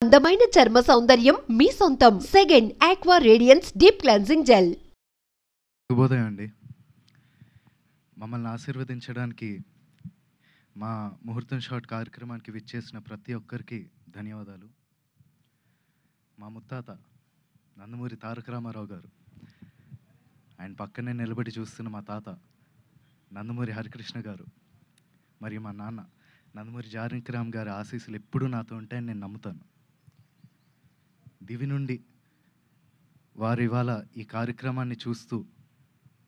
అందమైన చర్మ సౌందర్యం మీ సొంతం. Second aqua radiance deep cleansing gel. శుభోదయం అండి. మమ్మల్ని ఆశీర్వదించడానికి మా ముహూర్తం షాట్ కార్యక్రమానికి విచ్చేసిన ప్రతి ఒక్కరికి ధన్యవాదాలు. మా ముత్తాత నందమూరి తారక రామారావు గారు, ఆయన పక్కనే నిలబడి చూస్తున్న మా తాత నందమూరి హరికృష్ణ గారు, మరియు మా నాన్న నందమూరి జానకిరామ్ గారి ఆశీస్సులు ఎప్పుడూ నాతో ఉంటాయని నేను నమ్ముతాను. దివి నుండి వారు ఇవాళ ఈ కార్యక్రమాన్ని చూస్తూ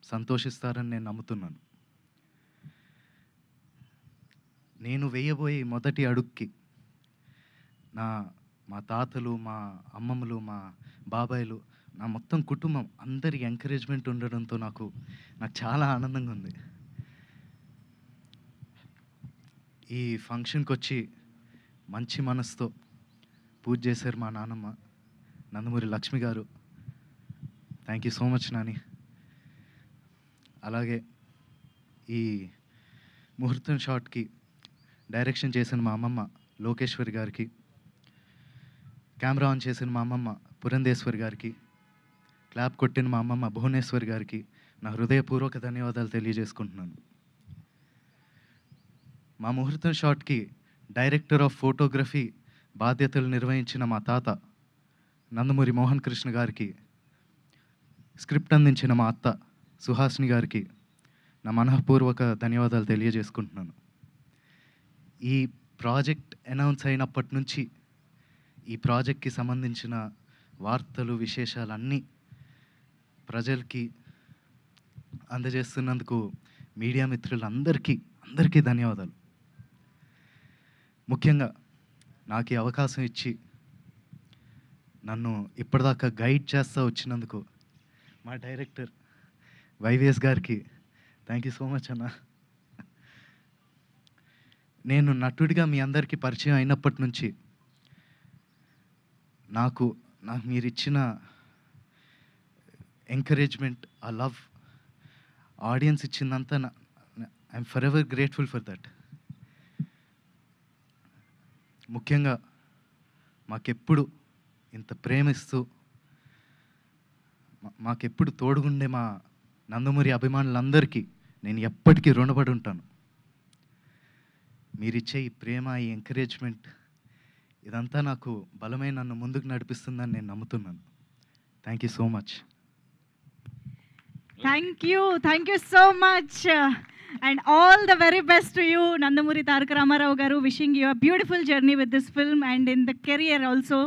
సంతోషిస్తారని నేను నమ్ముతున్నాను. నేను వేయబోయే మొదటి అడుగుకి మా తాతలు, మా అమ్మమ్మలు, మా బాబాయిలు, నా మొత్తం కుటుంబం అందరి ఎంకరేజ్మెంట్ ఉండడంతో నాకు చాలా ఆనందంగా ఉంది. ఈ ఫంక్షన్కి వచ్చి మంచి మనసుతో పూజ చేశారు మా నాన్నమ్మ నందమూరి లక్ష్మి గారు. Thank you so much Nani. అలాగే ఈ ముహూర్తం షాట్కి డైరెక్షన్ చేసిన మా అమ్మమ్మ లోకేశ్వరి గారికి, కెమెరా ఆన్ చేసిన మా అమ్మమ్మ పురంధేశ్వరి గారికి, క్లాప్ కొట్టిన మా అమ్మమ్మ భువనేశ్వరి గారికి నా హృదయపూర్వక ధన్యవాదాలు తెలియజేసుకుంటున్నాను. మా ముహూర్తం షాట్కి డైరెక్టర్ ఆఫ్ ఫోటోగ్రఫీ బాధ్యతలు నిర్వహించిన మా తాత నందమూరి మోహన్ కృష్ణ గారికి, స్క్రిప్ట్ అందించిన మా అత్త సుహాసిని గారికి నా మనఃపూర్వక ధన్యవాదాలు తెలియజేసుకుంటున్నాను. ఈ ప్రాజెక్ట్ అనౌన్స్ అయినప్పటి నుంచి ఈ ప్రాజెక్ట్కి సంబంధించిన వార్తలు, విశేషాలు అన్నీ ప్రజలకి అందజేస్తున్నందుకు మీడియా మిత్రులందరికీ ధన్యవాదాలు. ముఖ్యంగా నాకు ఈ అవకాశం ఇచ్చి నన్ను ఇప్పటిదాకా గైడ్ చేస్తూ వచ్చినందుకు మా డైరెక్టర్ వైవిఎస్ గారికి థ్యాంక్ యూ సో మచ్ అన్న. నేను నటుడిగా మీ అందరికీ పరిచయం అయినప్పటి నుంచి నాకు మీరు ఇచ్చిన ఎంకరేజ్మెంట్, ఆ లవ్, ఆడియన్స్ ఇచ్చిందంతా I'm forever grateful for that. ముఖ్యంగా మాకెప్పుడు ఇంత ప్రేమిస్తూ మాకెప్పుడు తోడుగుండే మా నందమూరి అభిమానులందరికీ నేను ఎప్పటికీ రుణపడి ఉంటాను. మీరిచ్చే ఈ ప్రేమ, ఈ ఎంకరేజ్మెంట్ ఇదంతా నాకు బలమైన నన్ను ముందుకు నడిపిస్తుందని నేను నమ్ముతున్నాను. Thank you so much. Thank you so much, and all the very best to you, Nandamuri Taraka Ramarao garu. Wishing you a beautiful journey with this film and in the career also.